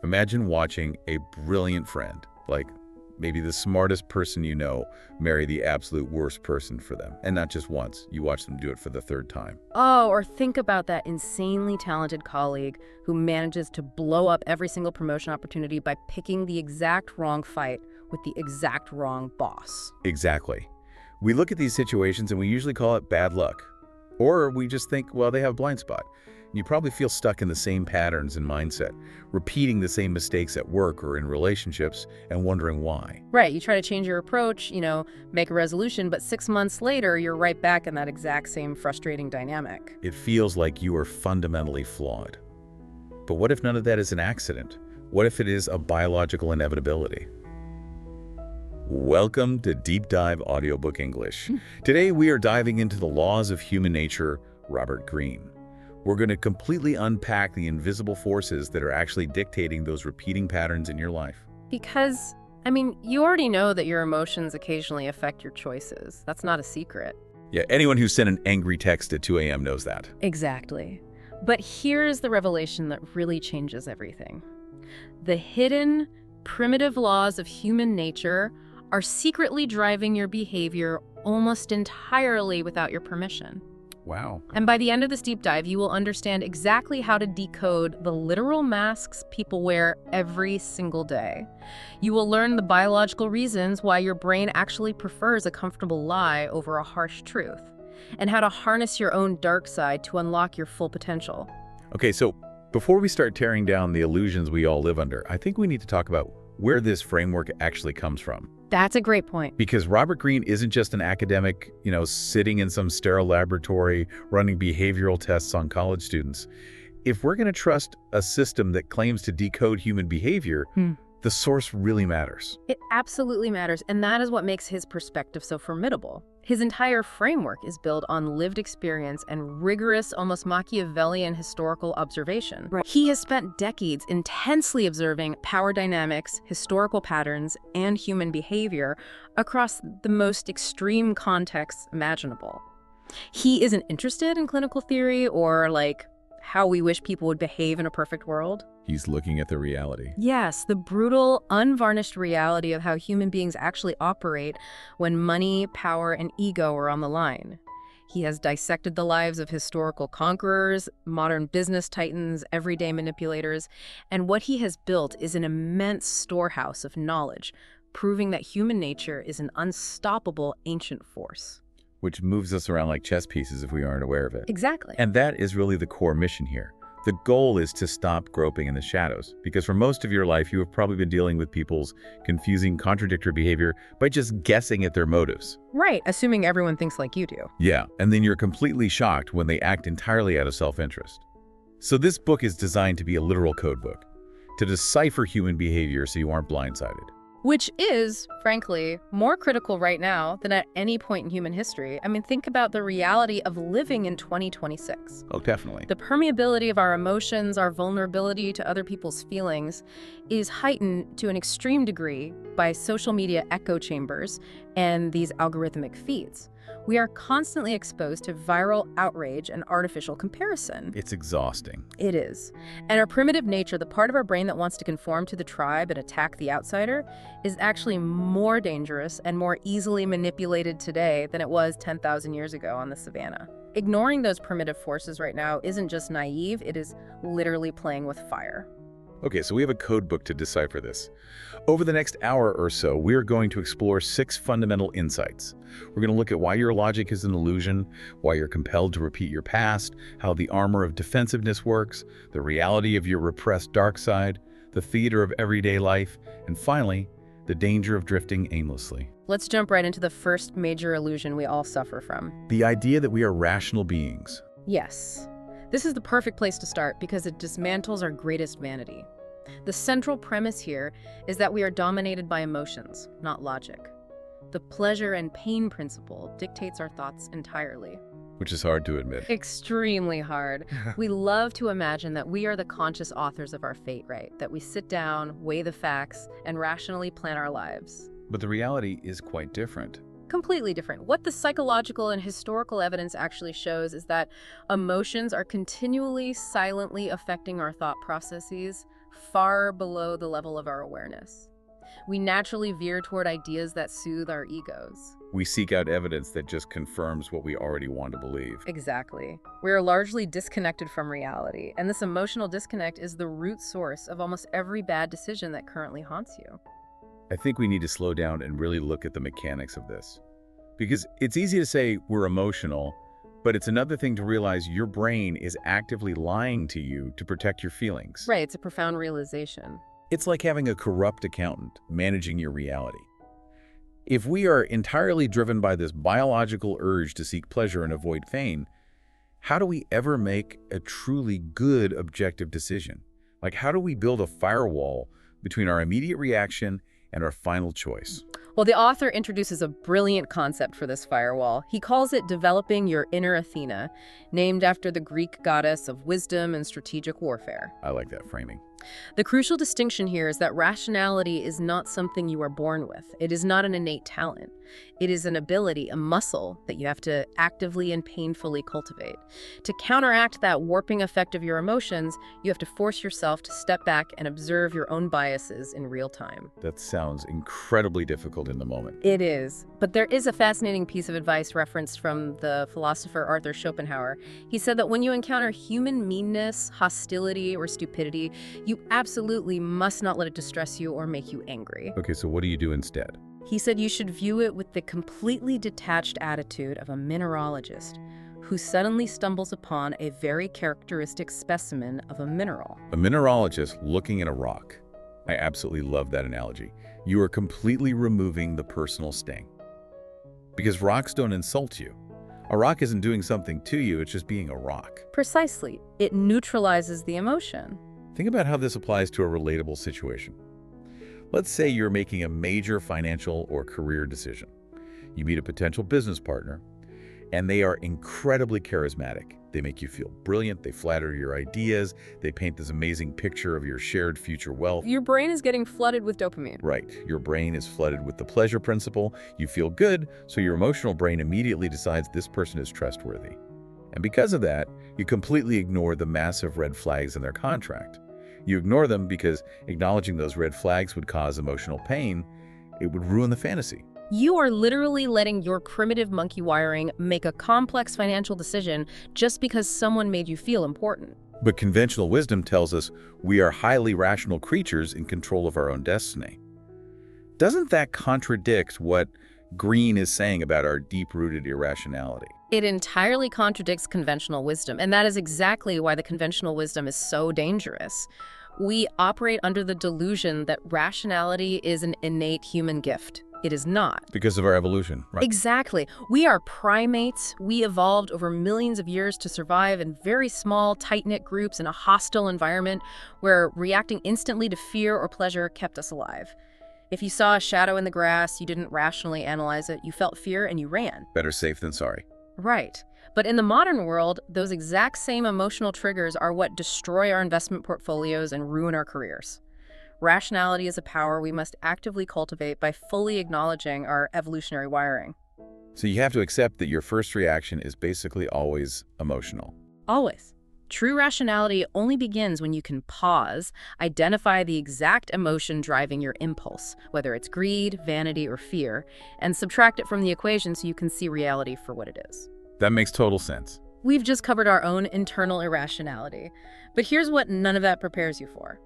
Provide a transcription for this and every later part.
Imagine watching a brilliant friend, like maybe the smartest person you know, marry the absolute worst person for them. And not just once, you watch them do it for the third time. Oh, or think about that insanely talented colleague who manages to blow up every single promotion opportunity by picking the exact wrong fight with the exact wrong boss. Exactly. We look at these situations and we usually call it bad luck. Or we just think, well, they have a blind spot. You probably feel stuck in the same patterns and mindset, repeating the same mistakes at work or in relationships and wondering why. Right, you try to change your approach, make a resolution, but 6 months later, you're right back in that exact same frustrating dynamic. It feels like you are fundamentally flawed. But what if none of that is an accident? What if it is a biological inevitability? Welcome to Deep Dive Audiobook English. Today we are diving into the laws of human nature, Robert Greene. We're going to completely unpack the invisible forces that are actually dictating those repeating patterns in your life. Because, you already know that your emotions occasionally affect your choices. That's not a secret. Yeah, anyone who sent an angry text at 2 a.m. knows that. Exactly. But here's the revelation that really changes everything. The hidden, primitive laws of human nature are secretly driving your behavior almost entirely without your permission. Wow. And by the end of this deep dive, you will understand exactly how to decode the literal masks people wear every single day. You will learn the biological reasons why your brain actually prefers a comfortable lie over a harsh truth, and how to harness your own dark side to unlock your full potential. Okay, so before we start tearing down the illusions we all live under, I think we need to talk about where this framework actually comes from. That's a great point. Because Robert Greene isn't just an academic, sitting in some sterile laboratory running behavioral tests on college students. If we're going to trust a system that claims to decode human behavior, the source really matters. It absolutely matters, and that is what makes his perspective so formidable. His entire framework is built on lived experience and rigorous, almost Machiavellian historical observation. Right. He has spent decades intensely observing power dynamics, historical patterns, and human behavior across the most extreme contexts imaginable. He isn't interested in clinical theory or, how we wish people would behave in a perfect world. He's looking at the reality. Yes, the brutal, unvarnished reality of how human beings actually operate when money, power, and ego are on the line. He has dissected the lives of historical conquerors, modern business titans, everyday manipulators, and what he has built is an immense storehouse of knowledge, proving that human nature is an unstoppable ancient force. Which moves us around like chess pieces if we aren't aware of it. Exactly. And that is really the core mission here. The goal is to stop groping in the shadows, because for most of your life, you have probably been dealing with people's confusing, contradictory behavior by just guessing at their motives. Right, assuming everyone thinks like you do. Yeah, and then you're completely shocked when they act entirely out of self-interest. So this book is designed to be a literal code book, to decipher human behavior so you aren't blindsided. Which is, frankly, more critical right now than at any point in human history. Think about the reality of living in 2026. Oh, definitely. The permeability of our emotions, our vulnerability to other people's feelings is heightened to an extreme degree by social media echo chambers and these algorithmic feeds. We are constantly exposed to viral outrage and artificial comparison. It's exhausting. It is. And our primitive nature, the part of our brain that wants to conform to the tribe and attack the outsider, is actually more dangerous and more easily manipulated today than it was 10,000 years ago on the savannah. Ignoring those primitive forces right now isn't just naive, it is literally playing with fire. Okay, so we have a code book to decipher this. Over the next hour or so, we are going to explore 6 fundamental insights. We're going to look at why your logic is an illusion, why you're compelled to repeat your past, how the armor of defensiveness works, the reality of your repressed dark side, the theater of everyday life, and finally, the danger of drifting aimlessly. Let's jump right into the first major illusion we all suffer from. The idea that we are rational beings. Yes. This is the perfect place to start because it dismantles our greatest vanity. The central premise here is that we are dominated by emotions, not logic. The pleasure and pain principle dictates our thoughts entirely. Which is hard to admit. Extremely hard. We love to imagine that we are the conscious authors of our fate, right? That we sit down, weigh the facts, and rationally plan our lives. But the reality is quite different. Completely different. What the psychological and historical evidence actually shows is that emotions are continually, silently affecting our thought processes, far below the level of our awareness. We naturally veer toward ideas that soothe our egos. We seek out evidence that just confirms what we already want to believe. Exactly. We are largely disconnected from reality, and this emotional disconnect is the root source of almost every bad decision that currently haunts you. I think we need to slow down and really look at the mechanics of this. Because it's easy to say we're emotional, but it's another thing to realize your brain is actively lying to you to protect your feelings. Right, it's a profound realization. It's like having a corrupt accountant managing your reality. If we are entirely driven by this biological urge to seek pleasure and avoid pain, how do we ever make a truly good objective decision? Like, how do we build a firewall between our immediate reaction and our final choice? Well, the author introduces a brilliant concept for this firewall. He calls it developing your inner Athena, named after the Greek goddess of wisdom and strategic warfare. I like that framing. The crucial distinction here is that rationality is not something you are born with. It is not an innate talent. It is an ability, a muscle, that you have to actively and painfully cultivate. To counteract that warping effect of your emotions, you have to force yourself to step back and observe your own biases in real time. That sounds incredibly difficult in the moment. It is. But there is a fascinating piece of advice referenced from the philosopher Arthur Schopenhauer. He said that when you encounter human meanness, hostility, or stupidity, you absolutely must not let it distress you or make you angry. Okay, so what do you do instead? He said you should view it with the completely detached attitude of a mineralogist who suddenly stumbles upon a very characteristic specimen of a mineral. A mineralogist looking at a rock. I absolutely love that analogy. You are completely removing the personal sting. Because rocks don't insult you. A rock isn't doing something to you, it's just being a rock. Precisely. It neutralizes the emotion. Think about how this applies to a relatable situation. Let's say you're making a major financial or career decision. You meet a potential business partner, and they are incredibly charismatic. They make you feel brilliant, they flatter your ideas, they paint this amazing picture of your shared future wealth. Your brain is getting flooded with dopamine. Right. Your brain is flooded with the pleasure principle. You feel good, so your emotional brain immediately decides this person is trustworthy. And because of that, you completely ignore the massive red flags in their contract. You ignore them because acknowledging those red flags would cause emotional pain. It would ruin the fantasy. You are literally letting your primitive monkey wiring make a complex financial decision just because someone made you feel important. But conventional wisdom tells us we are highly rational creatures in control of our own destiny. Doesn't that contradict what Greene is saying about our deep-rooted irrationality? It entirely contradicts conventional wisdom, and that is exactly why the conventional wisdom is so dangerous. We operate under the delusion that rationality is an innate human gift. It is not. Because of our evolution, right? Exactly. We are primates. We evolved over millions of years to survive in very small, tight-knit groups in a hostile environment where reacting instantly to fear or pleasure kept us alive. If you saw a shadow in the grass, you didn't rationally analyze it. You felt fear and you ran. Better safe than sorry. Right. But in the modern world, those exact same emotional triggers are what destroy our investment portfolios and ruin our careers. Rationality is a power we must actively cultivate by fully acknowledging our evolutionary wiring. So you have to accept that your first reaction is basically always emotional. Always. True rationality only begins when you can pause, identify the exact emotion driving your impulse, whether it's greed, vanity, or fear, and subtract it from the equation so you can see reality for what it is. That makes total sense. We've just covered our own internal irrationality, but here's what none of that prepares you for.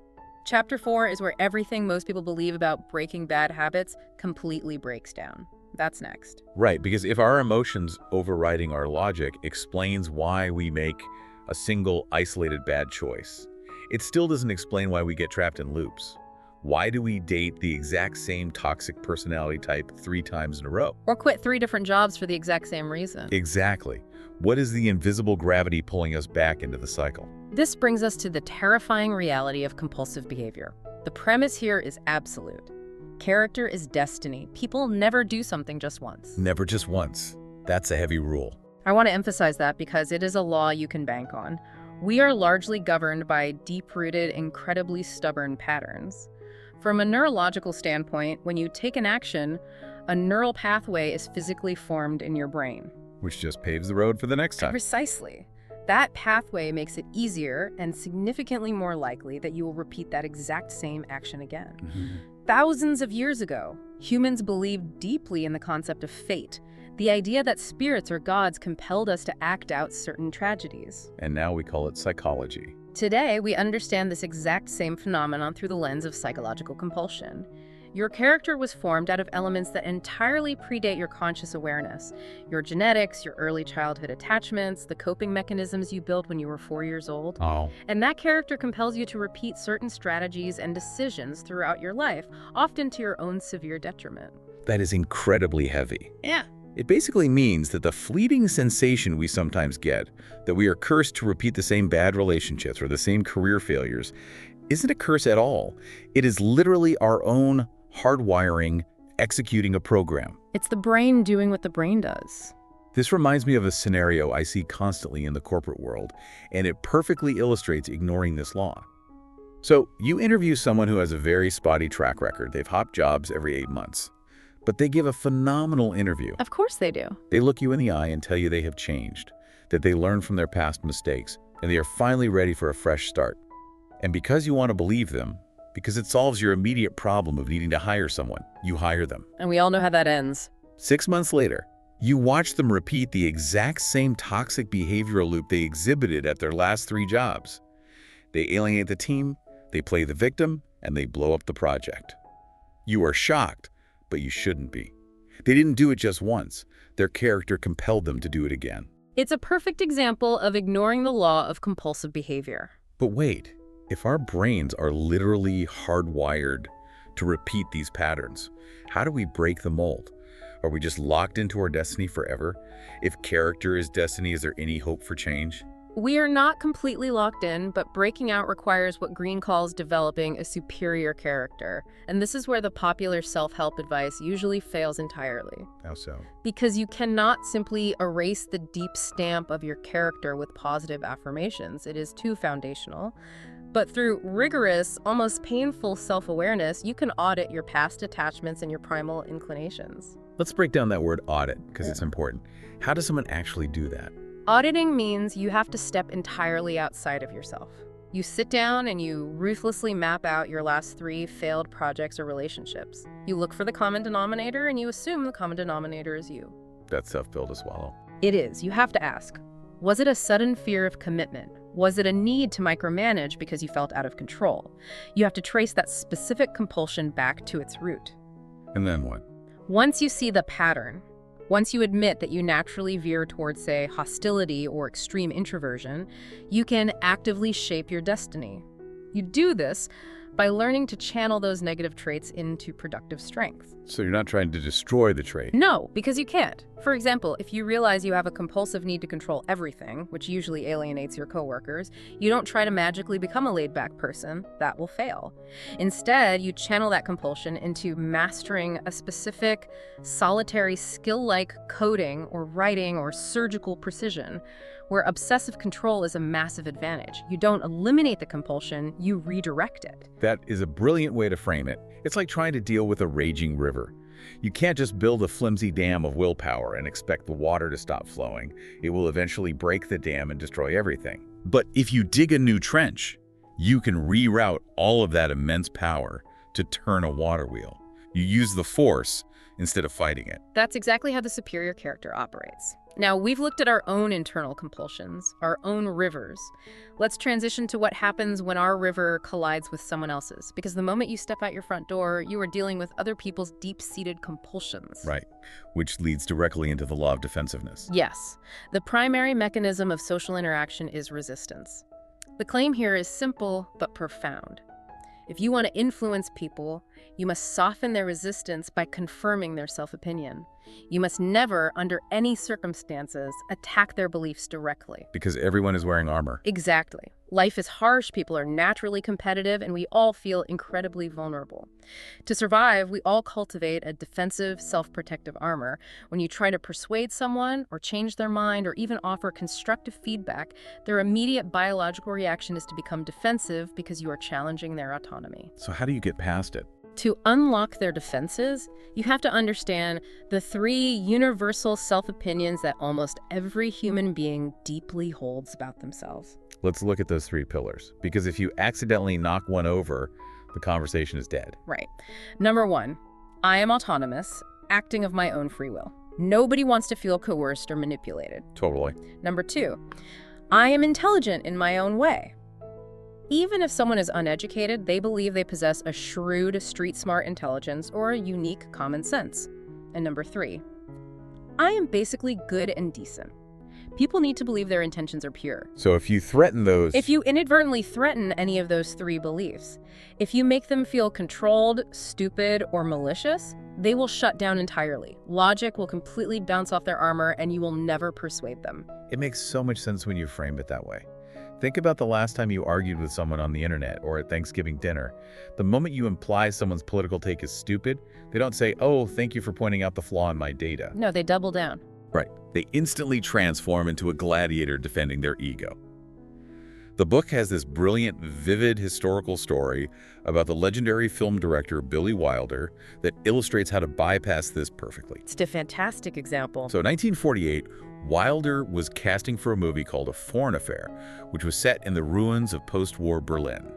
Chapter 4 is where everything most people believe about breaking bad habits completely breaks down. That's next. Right, because if our emotions overriding our logic explains why we make a single isolated bad choice, it still doesn't explain why we get trapped in loops. Why do we date the exact same toxic personality type 3 times in a row? Or quit 3 different jobs for the exact same reason. Exactly. What is the invisible gravity pulling us back into the cycle? This brings us to the terrifying reality of compulsive behavior. The premise here is absolute. Character is destiny. People never do something just once. Never just once. That's a heavy rule. I want to emphasize that because it is a law you can bank on. We are largely governed by deep-rooted, incredibly stubborn patterns. From a neurological standpoint, when you take an action, a neural pathway is physically formed in your brain. Which just paves the road for the next time. Precisely. That pathway makes it easier and significantly more likely that you will repeat that exact same action again. Thousands of years ago, humans believed deeply in the concept of fate, the idea that spirits or gods compelled us to act out certain tragedies. And now we call it psychology. Today, we understand this exact same phenomenon through the lens of psychological compulsion. Your character was formed out of elements that entirely predate your conscious awareness. Your genetics, your early childhood attachments, the coping mechanisms you built when you were 4 years old. And that character compels you to repeat certain strategies and decisions throughout your life, often to your own severe detriment. That is incredibly heavy. Yeah. It basically means that the fleeting sensation we sometimes get, that we are cursed to repeat the same bad relationships or the same career failures, isn't a curse at all. It is literally our own hardwiring, executing a program. It's the brain doing what the brain does. This reminds me of a scenario I see constantly in the corporate world, and it perfectly illustrates ignoring this law. So, you interview someone who has a very spotty track record. They've hopped jobs every 8 months. But they give a phenomenal interview. Of course they do. They look you in the eye and tell you they have changed, that they learned from their past mistakes, and they are finally ready for a fresh start. And because you want to believe them, because it solves your immediate problem of needing to hire someone, you hire them. And we all know how that ends. 6 months later, you watch them repeat the exact same toxic behavioral loop they exhibited at their last 3 jobs. They alienate the team, they play the victim, and they blow up the project. You are shocked, but you shouldn't be. They didn't do it just once. Their character compelled them to do it again. It's a perfect example of ignoring the law of compulsive behavior. But wait, if our brains are literally hardwired to repeat these patterns, how do we break the mold? Are we just locked into our destiny forever? If character is destiny, is there any hope for change? We are not completely locked in, but breaking out requires what Greene calls developing a superior character. And this is where the popular self-help advice usually fails entirely. How so? Because you cannot simply erase the deep stamp of your character with positive affirmations. It is too foundational. But through rigorous, almost painful self-awareness, you can audit your past attachments and your primal inclinations. Let's break down that word audit, because it's important. How does someone actually do that? Auditing means you have to step entirely outside of yourself. You sit down and you ruthlessly map out your last 3 failed projects or relationships. You look for the common denominator and you assume the common denominator is you. That's tough pill to swallow. It is. You have to ask, was it a sudden fear of commitment? Was it a need to micromanage because you felt out of control? You have to trace that specific compulsion back to its root. And then what? Once you see the pattern, once you admit that you naturally veer towards, say, hostility or extreme introversion, you can actively shape your destiny. You do this by learning to channel those negative traits into productive strength. So you're not trying to destroy the trait? No, because you can't. For example, if you realize you have a compulsive need to control everything, which usually alienates your coworkers, you don't try to magically become a laid-back person. That will fail. Instead, you channel that compulsion into mastering a specific, solitary skill like coding or writing or surgical precision, where obsessive control is a massive advantage. You don't eliminate the compulsion, you redirect it. That is a brilliant way to frame it. It's like trying to deal with a raging river. You can't just build a flimsy dam of willpower and expect the water to stop flowing. It will eventually break the dam and destroy everything. But if you dig a new trench, you can reroute all of that immense power to turn a water wheel. You use the force instead of fighting it. That's exactly how the superior character operates. Now, we've looked at our own internal compulsions, our own rivers. Let's transition to what happens when our river collides with someone else's. Because the moment you step out your front door, you are dealing with other people's deep-seated compulsions. Right, which leads directly into the law of defensiveness. Yes. The primary mechanism of social interaction is resistance. The claim here is simple but profound. If you want to influence people, you must soften their resistance by confirming their self-opinion. You must never, under any circumstances, attack their beliefs directly. Because everyone is wearing armor. Exactly. Life is harsh, people are naturally competitive, and we all feel incredibly vulnerable. To survive, we all cultivate a defensive, self-protective armor. When you try to persuade someone, or change their mind, or even offer constructive feedback, their immediate biological reaction is to become defensive because you are challenging their autonomy. So how do you get past it? To unlock their defenses, you have to understand the 3 universal self-opinions that almost every human being deeply holds about themselves. Let's look at those 3 pillars, because if you accidentally knock one over, the conversation is dead. Right. Number 1, I am autonomous, acting of my own free will. Nobody wants to feel coerced or manipulated. Totally. Number 2, I am intelligent in my own way. Even if someone is uneducated, they believe they possess a shrewd, street-smart intelligence or a unique common sense. And number 3, I am basically good and decent. People need to believe their intentions are pure. So if you threaten those... If you inadvertently threaten any of those 3 beliefs, if you make them feel controlled, stupid, or malicious, they will shut down entirely. Logic will completely bounce off their armor, and you will never persuade them. It makes so much sense when you frame it that way. Think about the last time you argued with someone on the internet or at Thanksgiving dinner. The moment you imply someone's political take is stupid, they don't say, "Oh, thank you for pointing out the flaw in my data." No, they double down. Right. They instantly transform into a gladiator defending their ego. The book has this brilliant, vivid historical story about the legendary film director Billy Wilder that illustrates how to bypass this perfectly. It's a fantastic example. So in 1948, Wilder was casting for a movie called A Foreign Affair, which was set in the ruins of post-war Berlin.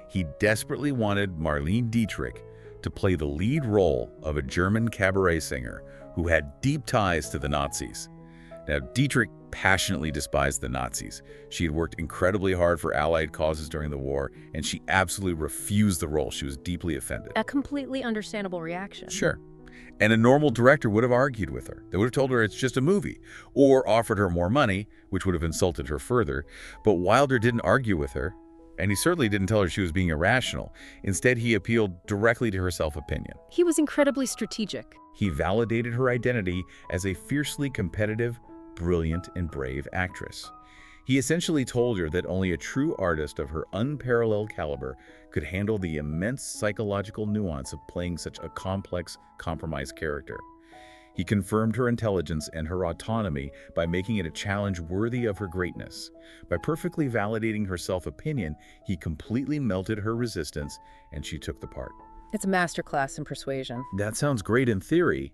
He desperately wanted Marlene Dietrich to play the lead role of a German cabaret singer who had deep ties to the Nazis. Now, Dietrich passionately despised the Nazis. She had worked incredibly hard for Allied causes during the war, and she absolutely refused the role. She was deeply offended. A completely understandable reaction. Sure. And a normal director would have argued with her. They would have told her it's just a movie, or offered her more money, which would have insulted her further. But Wilder didn't argue with her, and he certainly didn't tell her she was being irrational. Instead, he appealed directly to her self-opinion. He was incredibly strategic. He validated her identity as a fiercely competitive, brilliant, and brave actress. He essentially told her that only a true artist of her unparalleled caliber could handle the immense psychological nuance of playing such a complex, compromised character. He confirmed her intelligence and her autonomy by making it a challenge worthy of her greatness. By perfectly validating her self-opinion, he completely melted her resistance, and she took the part. It's a masterclass in persuasion. That sounds great in theory,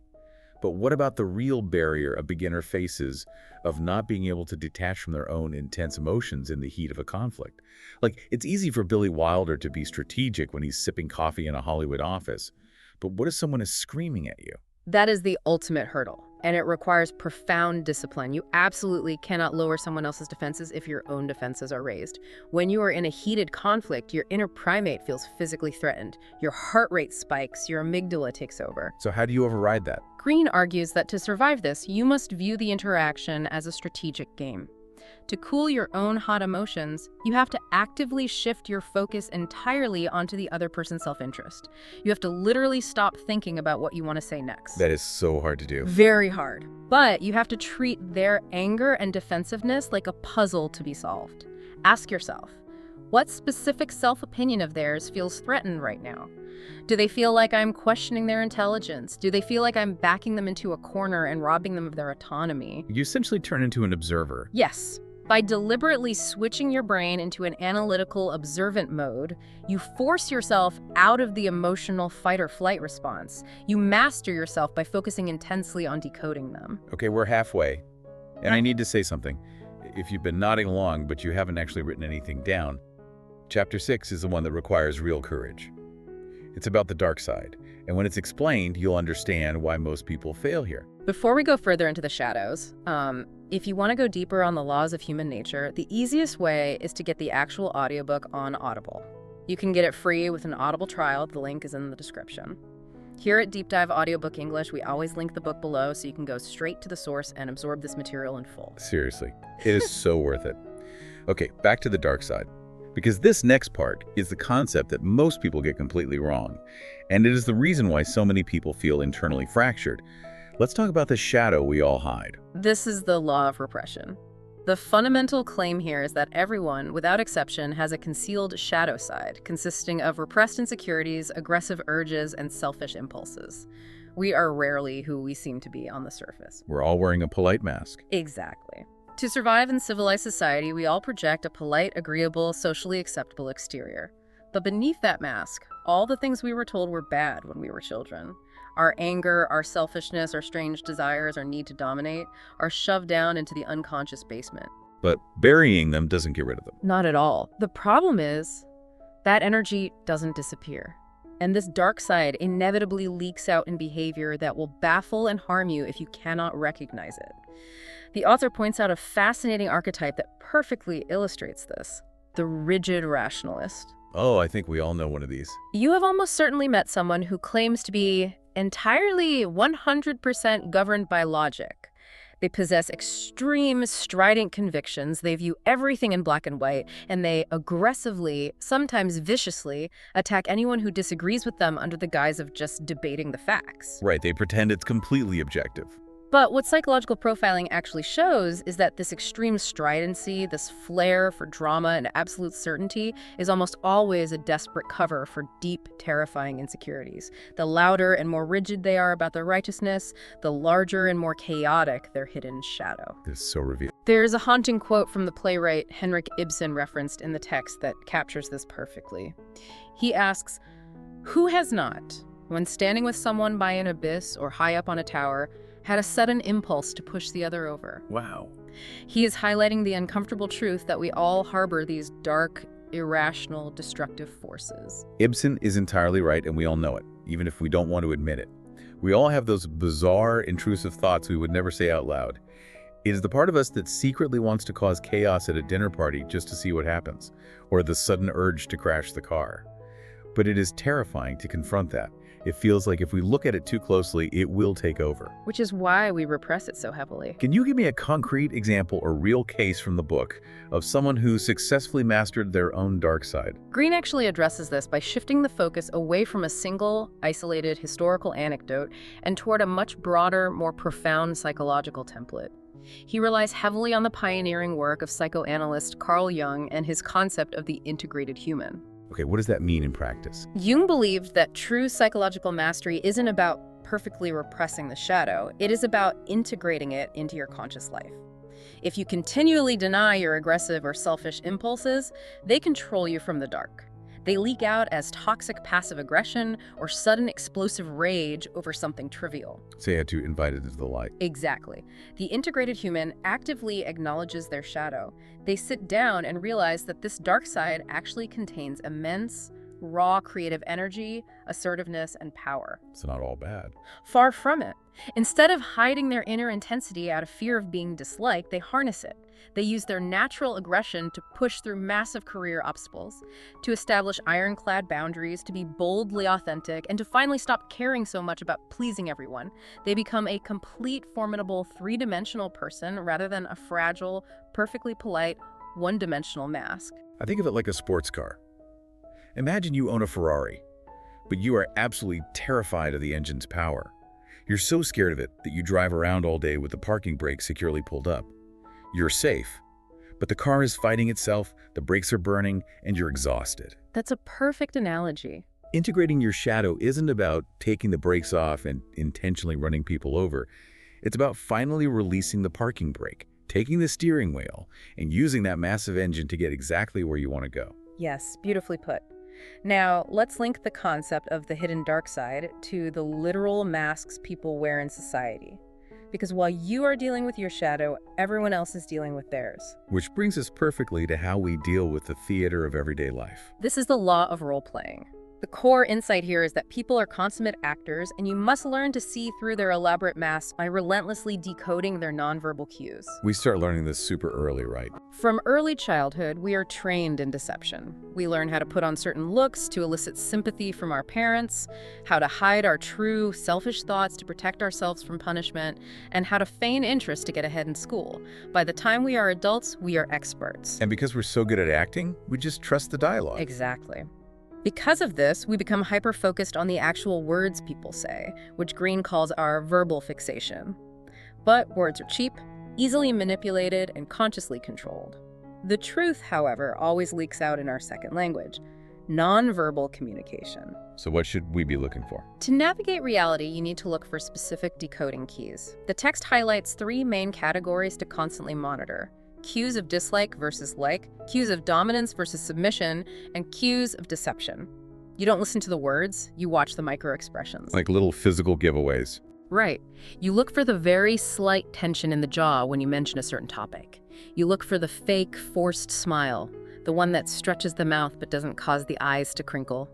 but what about the real barrier a beginner faces of not being able to detach from their own intense emotions in the heat of a conflict? Like, it's easy for Billy Wilder to be strategic when he's sipping coffee in a Hollywood office, but what if someone is screaming at you? That is the ultimate hurdle, and it requires profound discipline. You absolutely cannot lower someone else's defenses if your own defenses are raised. When you are in a heated conflict, your inner primate feels physically threatened. Your heart rate spikes, your amygdala takes over. So how do you override that? Greene argues that to survive this, you must view the interaction as a strategic game. To cool your own hot emotions, you have to actively shift your focus entirely onto the other person's self-interest. You have to literally stop thinking about what you want to say next. That is so hard to do. Very hard. But you have to treat their anger and defensiveness like a puzzle to be solved. Ask yourself, what specific self-opinion of theirs feels threatened right now? Do they feel like I'm questioning their intelligence? Do they feel like I'm backing them into a corner and robbing them of their autonomy? You essentially turn into an observer. Yes. By deliberately switching your brain into an analytical, observant mode, you force yourself out of the emotional fight-or-flight response. You master yourself by focusing intensely on decoding them. Okay, we're halfway. And I need to say something. If you've been nodding along, but you haven't actually written anything down, Chapter 6 is the one that requires real courage. It's about the dark side, and when it's explained, you'll understand why most people fail here. Before we go further into the shadows, if you want to go deeper on the laws of human nature, the easiest way is to get the actual audiobook on Audible. You can get it free with an Audible trial. The link is in the description. Here at Deep Dive Audiobook English, we always link the book below so you can go straight to the source and absorb this material in full. Seriously, it is so worth it. Okay, back to the dark side. Because this next part is the concept that most people get completely wrong, and it is the reason why so many people feel internally fractured. Let's talk about the shadow we all hide. This is the law of repression. The fundamental claim here is that everyone, without exception, has a concealed shadow side, consisting of repressed insecurities, aggressive urges, and selfish impulses. We are rarely who we seem to be on the surface. We're all wearing a polite mask. Exactly. To survive in civilized society, we all project a polite, agreeable, socially acceptable exterior. But beneath that mask, all the things we were told were bad when we were children. Our anger, our selfishness, our strange desires, our need to dominate, are shoved down into the unconscious basement. But burying them doesn't get rid of them. Not at all. The problem is that energy doesn't disappear. And this dark side inevitably leaks out in behavior that will baffle and harm you if you cannot recognize it. The author points out a fascinating archetype that perfectly illustrates this: the rigid rationalist. Oh, I think we all know one of these. You have almost certainly met someone who claims to be entirely 100% governed by logic. They possess extreme, strident convictions, they view everything in black and white, and they aggressively, sometimes viciously, attack anyone who disagrees with them under the guise of just debating the facts. Right, they pretend it's completely objective. But what psychological profiling actually shows is that this extreme stridency, this flair for drama and absolute certainty, is almost always a desperate cover for deep, terrifying insecurities. The louder and more rigid they are about their righteousness, the larger and more chaotic their hidden shadow. This is so revealing. There's a haunting quote from the playwright Henrik Ibsen referenced in the text that captures this perfectly. He asks, "Who has not, when standing with someone by an abyss or high up on a tower, had a sudden impulse to push the other over?" Wow. He is highlighting the uncomfortable truth that we all harbor these dark, irrational, destructive forces. Ibsen is entirely right, and we all know it, even if we don't want to admit it. We all have those bizarre, intrusive thoughts we would never say out loud. It is the part of us that secretly wants to cause chaos at a dinner party just to see what happens, or the sudden urge to crash the car. But it is terrifying to confront that. It feels like if we look at it too closely, it will take over. Which is why we repress it so heavily. Can you give me a concrete example or real case from the book of someone who successfully mastered their own dark side? Greene actually addresses this by shifting the focus away from a single, isolated historical anecdote and toward a much broader, more profound psychological template. He relies heavily on the pioneering work of psychoanalyst Carl Jung and his concept of the integrated human. Okay, what does that mean in practice? Jung believed that true psychological mastery isn't about perfectly repressing the shadow. It is about integrating it into your conscious life. If you continually deny your aggressive or selfish impulses, they control you from the dark. They leak out as toxic passive aggression or sudden explosive rage over something trivial. Say I had to invite it into the light. Exactly. The integrated human actively acknowledges their shadow. They sit down and realize that this dark side actually contains immense, raw creative energy, assertiveness, and power. It's not all bad. Far from it. Instead of hiding their inner intensity out of fear of being disliked, they harness it. They use their natural aggression to push through massive career obstacles, to establish ironclad boundaries, to be boldly authentic, and to finally stop caring so much about pleasing everyone. They become a complete, formidable, three-dimensional person rather than a fragile, perfectly polite, one-dimensional mask. I think of it like a sports car. Imagine you own a Ferrari, but you are absolutely terrified of the engine's power. You're so scared of it that you drive around all day with the parking brake securely pulled up. You're safe, but the car is fighting itself, the brakes are burning, and you're exhausted. That's a perfect analogy. Integrating your shadow isn't about taking the brakes off and intentionally running people over. It's about finally releasing the parking brake, taking the steering wheel, and using that massive engine to get exactly where you want to go. Yes, beautifully put. Now, let's link the concept of the hidden dark side to the literal masks people wear in society. Because while you are dealing with your shadow, everyone else is dealing with theirs. Which brings us perfectly to how we deal with the theater of everyday life. This is the law of role-playing. The core insight here is that people are consummate actors, and you must learn to see through their elaborate masks by relentlessly decoding their nonverbal cues. We start learning this super early, right? From early childhood, we are trained in deception. We learn how to put on certain looks to elicit sympathy from our parents, how to hide our true, selfish thoughts to protect ourselves from punishment, and how to feign interest to get ahead in school. By the time we are adults, we are experts. And because we're so good at acting, we just trust the dialogue. Exactly. Because of this, we become hyper-focused on the actual words people say, which Greene calls our verbal fixation. But words are cheap, easily manipulated, and consciously controlled. The truth, however, always leaks out in our second language, nonverbal communication. So what should we be looking for? To navigate reality, you need to look for specific decoding keys. The text highlights three main categories to constantly monitor: cues of dislike versus like, cues of dominance versus submission, and cues of deception. You don't listen to the words, you watch the microexpressions. Like little physical giveaways. Right. You look for the very slight tension in the jaw when you mention a certain topic. You look for the fake, forced smile, the one that stretches the mouth but doesn't cause the eyes to crinkle.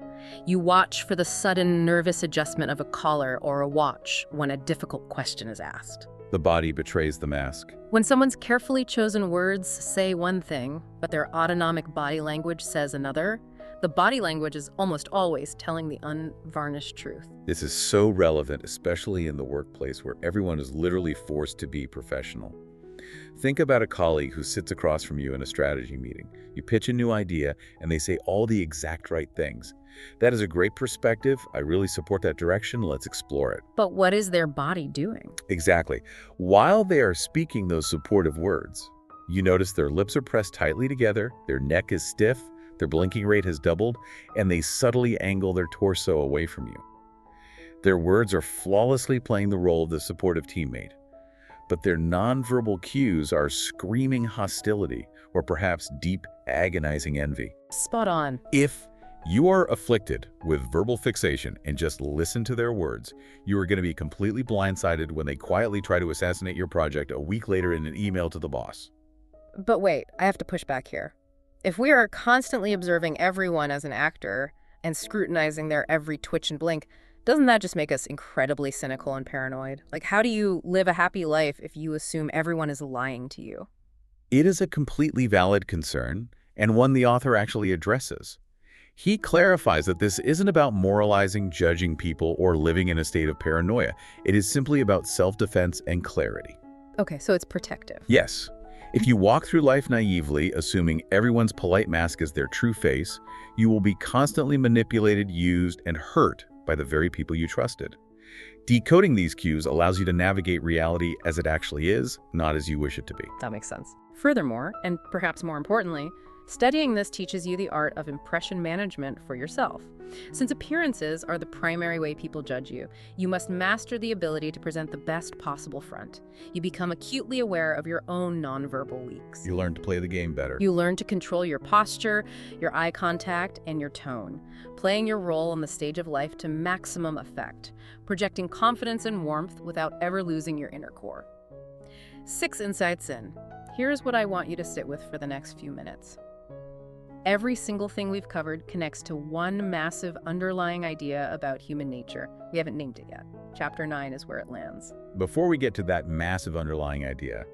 You watch for the sudden nervous adjustment of a collar or a watch when a difficult question is asked. The body betrays the mask. When someone's carefully chosen words say one thing, but their autonomic body language says another, the body language is almost always telling the unvarnished truth. This is so relevant, especially in the workplace where everyone is literally forced to be professional. Think about a colleague who sits across from you in a strategy meeting. You pitch a new idea, and they say all the exact right things. That is a great perspective. I really support that direction. Let's explore it. But what is their body doing? Exactly. While they are speaking those supportive words, you notice their lips are pressed tightly together, their neck is stiff, their blinking rate has doubled, and they subtly angle their torso away from you. Their words are flawlessly playing the role of the supportive teammate, but their nonverbal cues are screaming hostility or perhaps deep, agonizing envy. Spot on. If you are afflicted with verbal fixation and just listen to their words, you are going to be completely blindsided when they quietly try to assassinate your project a week later in an email to the boss. But wait, I have to push back here. If we are constantly observing everyone as an actor and scrutinizing their every twitch and blink, doesn't that just make us incredibly cynical and paranoid? Like, how do you live a happy life if you assume everyone is lying to you? It is a completely valid concern, and one the author actually addresses. He clarifies that this isn't about moralizing, judging people, or living in a state of paranoia. It is simply about self-defense and clarity. Okay, so it's protective. Yes. If you walk through life naively, assuming everyone's polite mask is their true face, you will be constantly manipulated, used, and hurt by the very people you trusted. Decoding these cues allows you to navigate reality as it actually is, not as you wish it to be. That makes sense. Furthermore, and perhaps more importantly, studying this teaches you the art of impression management for yourself. Since appearances are the primary way people judge you, you must master the ability to present the best possible front. You become acutely aware of your own nonverbal leaks. You learn to play the game better. You learn to control your posture, your eye contact, and your tone, playing your role on the stage of life to maximum effect, projecting confidence and warmth without ever losing your inner core. 6 insights in. Here's what I want you to sit with for the next few minutes. Every single thing we've covered connects to one massive underlying idea about human nature. We haven't named it yet. Chapter 9 is where it lands. Before we get to that massive underlying idea,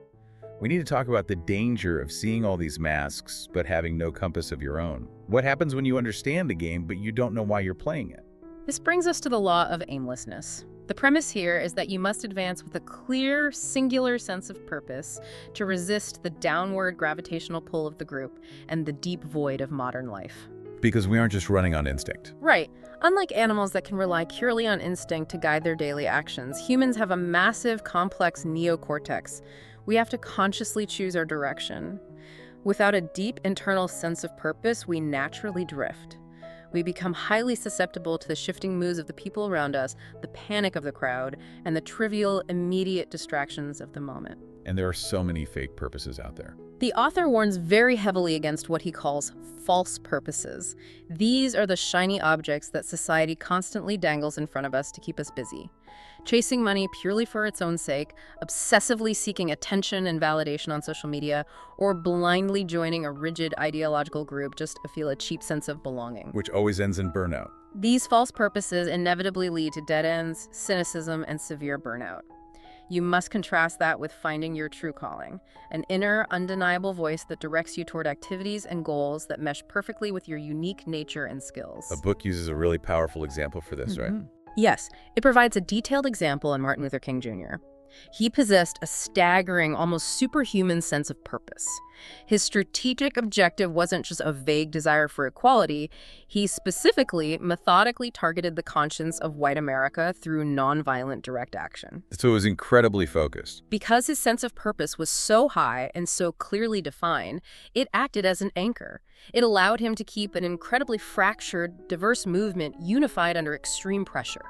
we need to talk about the danger of seeing all these masks but having no compass of your own. What happens when you understand the game but you don't know why you're playing it? This brings us to the law of aimlessness. The premise here is that you must advance with a clear, singular sense of purpose to resist the downward gravitational pull of the group and the deep void of modern life. Because we aren't just running on instinct. Right. Unlike animals that can rely purely on instinct to guide their daily actions, humans have a massive, complex neocortex. We have to consciously choose our direction. Without a deep internal sense of purpose, we naturally drift. We become highly susceptible to the shifting moods of the people around us, the panic of the crowd, and the trivial, immediate distractions of the moment. And there are so many fake purposes out there. The author warns very heavily against what he calls false purposes. These are the shiny objects that society constantly dangles in front of us to keep us busy. Chasing money purely for its own sake, obsessively seeking attention and validation on social media, or blindly joining a rigid ideological group just to feel a cheap sense of belonging. Which always ends in burnout. These false purposes inevitably lead to dead ends, cynicism, and severe burnout. You must contrast that with finding your true calling, an inner, undeniable voice that directs you toward activities and goals that mesh perfectly with your unique nature and skills. A book uses a really powerful example for this, right? Yes, it provides a detailed example in Martin Luther King Jr. He possessed a staggering, almost superhuman sense of purpose. His strategic objective wasn't just a vague desire for equality. He specifically, methodically targeted the conscience of white America through nonviolent direct action. So it was incredibly focused. Because his sense of purpose was so high and so clearly defined, it acted as an anchor. It allowed him to keep an incredibly fractured, diverse movement unified under extreme pressure.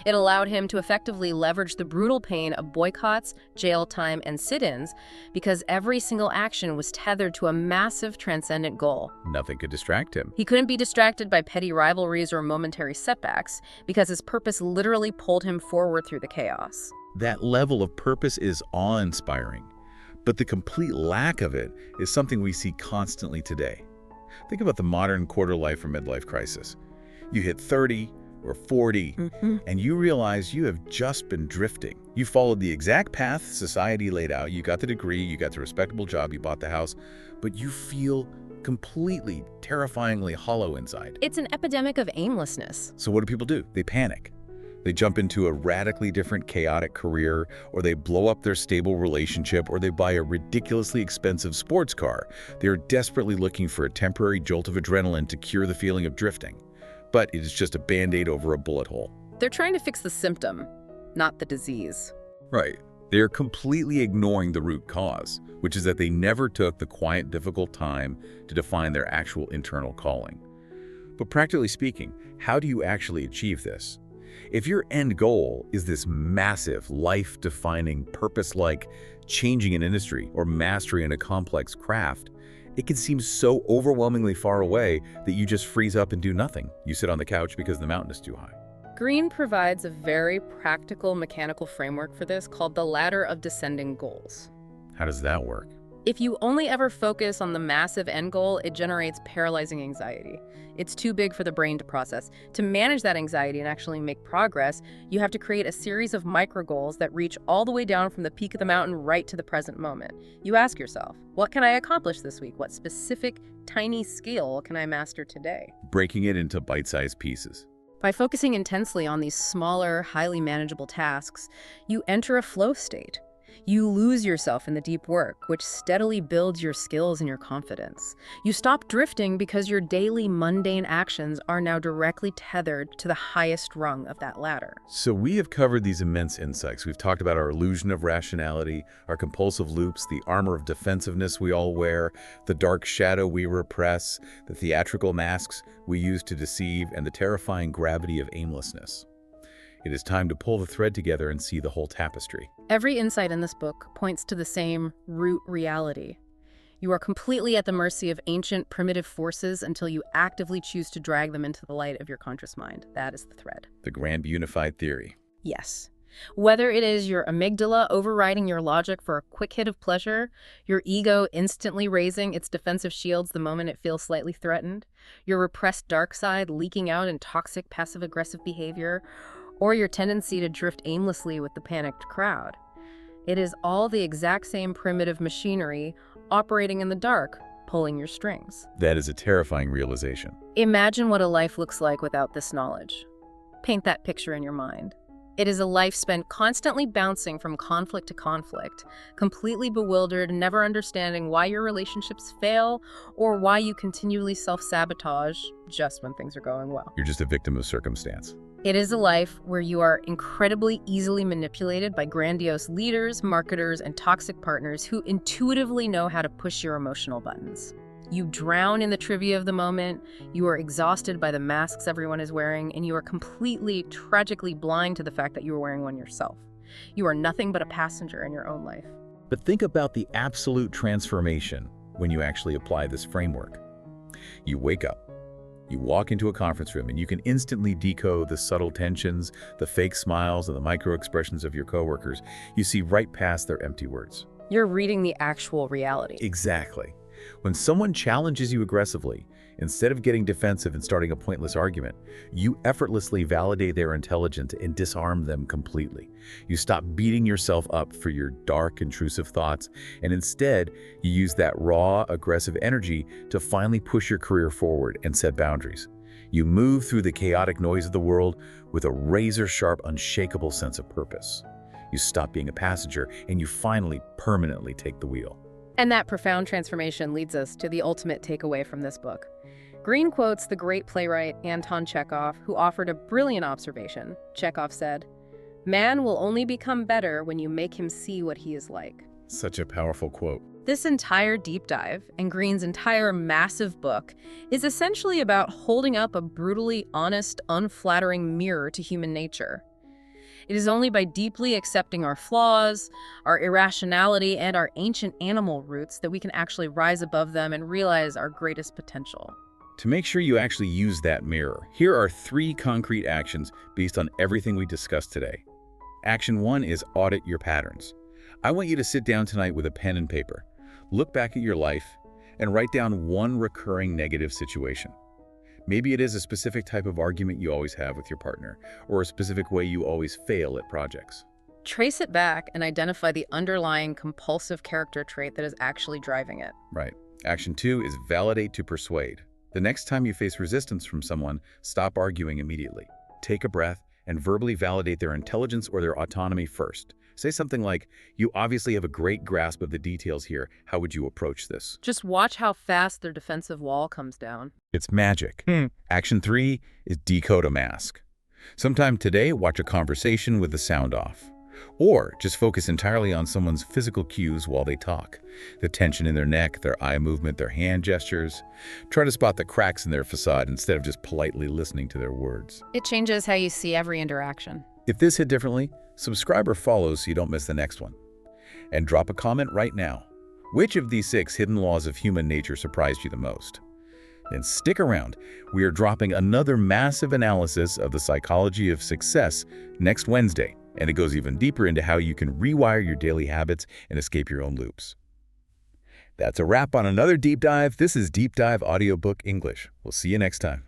It allowed him to effectively leverage the brutal pain of boycotts, jail time, and sit-ins because every single action was tethered to a massive transcendent goal. Nothing could distract him. He couldn't be distracted by petty rivalries or momentary setbacks because his purpose literally pulled him forward through the chaos. That level of purpose is awe-inspiring, but the complete lack of it is something we see constantly today. Think about the modern quarter-life or midlife crisis. You hit 30 or 40, and you realize you have just been drifting. You followed the exact path society laid out. You got the degree, you got the respectable job, you bought the house, but you feel completely, terrifyingly hollow inside. It's an epidemic of aimlessness. So what do? They panic. They jump into a radically different, chaotic career, or they blow up their stable relationship, or they buy a ridiculously expensive sports car. They are desperately looking for a temporary jolt of adrenaline to cure the feeling of drifting. But it is just a Band-Aid over a bullet hole. They're trying to fix the symptom, not the disease. Right. They are completely ignoring the root cause, which is that they never took the quiet, difficult time to define their actual internal calling. But practically speaking, how do you actually achieve this? If your end goal is this massive, life-defining, purpose-like changing an industry or mastery in a complex craft, it can seem so overwhelmingly far away that you just freeze up and do nothing. You sit on the couch because the mountain is too high. Greene provides a very practical mechanical framework for this called the ladder of descending goals. How does that work? If you only ever focus on the massive end goal, it generates paralyzing anxiety. It's too big for the brain to process. To manage that anxiety and actually make progress, you have to create a series of micro goals that reach all the way down from the peak of the mountain right to the present moment. You ask yourself, what can I accomplish this week? What specific, tiny skill can I master today? Breaking it into bite-sized pieces. By focusing intensely on these smaller, highly manageable tasks, you enter a flow state. You lose yourself in the deep work, which steadily builds your skills and your confidence. You stop drifting because your daily mundane actions are now directly tethered to the highest rung of that ladder. So we have covered these immense insights. We've talked about our illusion of rationality, our compulsive loops, the armor of defensiveness we all wear, the dark shadow we repress, the theatrical masks we use to deceive, and the terrifying gravity of aimlessness. It is time to pull the thread together and see the whole tapestry. Every insight in this book points to the same root reality. You are completely at the mercy of ancient, primitive forces until you actively choose to drag them into the light of your conscious mind. That is the thread. The grand unified theory. Yes. Whether it is your amygdala overriding your logic for a quick hit of pleasure, your ego instantly raising its defensive shields the moment it feels slightly threatened, your repressed dark side leaking out in toxic passive-aggressive behavior, or your tendency to drift aimlessly with the panicked crowd. It is all the exact same primitive machinery operating in the dark, pulling your strings. That is a terrifying realization. Imagine what a life looks like without this knowledge. Paint that picture in your mind. It is a life spent constantly bouncing from conflict to conflict, completely bewildered, never understanding why your relationships fail or why you continually self-sabotage just when things are going well. You're just a victim of circumstance. It is a life where you are incredibly easily manipulated by grandiose leaders, marketers, and toxic partners who intuitively know how to push your emotional buttons. You drown in the trivia of the moment, you are exhausted by the masks everyone is wearing, and you are completely, tragically blind to the fact that you are wearing one yourself. You are nothing but a passenger in your own life. But think about the absolute transformation when you actually apply this framework. You wake up. You walk into a conference room and you can instantly decode the subtle tensions, the fake smiles, and the micro expressions of your coworkers. You see right past their empty words. You're reading the actual reality. Exactly. When someone challenges you aggressively, instead of getting defensive and starting a pointless argument, you effortlessly validate their intelligence and disarm them completely. You stop beating yourself up for your dark, intrusive thoughts, and instead, you use that raw, aggressive energy to finally push your career forward and set boundaries. You move through the chaotic noise of the world with a razor-sharp, unshakable sense of purpose. You stop being a passenger, and you finally, permanently take the wheel. And that profound transformation leads us to the ultimate takeaway from this book. Greene quotes the great playwright Anton Chekhov, who offered a brilliant observation. Chekhov said, "Man will only become better when you make him see what he is like." Such a powerful quote. This entire deep dive, and Greene's entire massive book, is essentially about holding up a brutally honest, unflattering mirror to human nature. It is only by deeply accepting our flaws, our irrationality, and our ancient animal roots that we can actually rise above them and realize our greatest potential. To make sure you actually use that mirror, here are 3 concrete actions based on everything we discussed today. Action 1 is audit your patterns. I want you to sit down tonight with a pen and paper, look back at your life, and write down one recurring negative situation. Maybe it is a specific type of argument you always have with your partner, or a specific way you always fail at projects. Trace it back and identify the underlying compulsive character trait that is actually driving it. Right. Action 2 is validate to persuade. The next time you face resistance from someone, stop arguing immediately. Take a breath and verbally validate their intelligence or their autonomy first. Say something like, "You obviously have a great grasp of the details here. How would you approach this?" Just watch how fast their defensive wall comes down. It's magic. Action 3 is decode a mask. Sometime today, watch a conversation with the sound off. Or just focus entirely on someone's physical cues while they talk. The tension in their neck, their eye movement, their hand gestures. Try to spot the cracks in their facade instead of just politely listening to their words. It changes how you see every interaction. If this hit differently, subscribe or follow so you don't miss the next one. And drop a comment right now. Which of these 6 hidden laws of human nature surprised you the most? Then stick around. We are dropping another massive analysis of the psychology of success next Wednesday, and it goes even deeper into how you can rewire your daily habits and escape your own loops. That's a wrap on another deep dive. This is Deep Dive Audiobook English. We'll see you next time.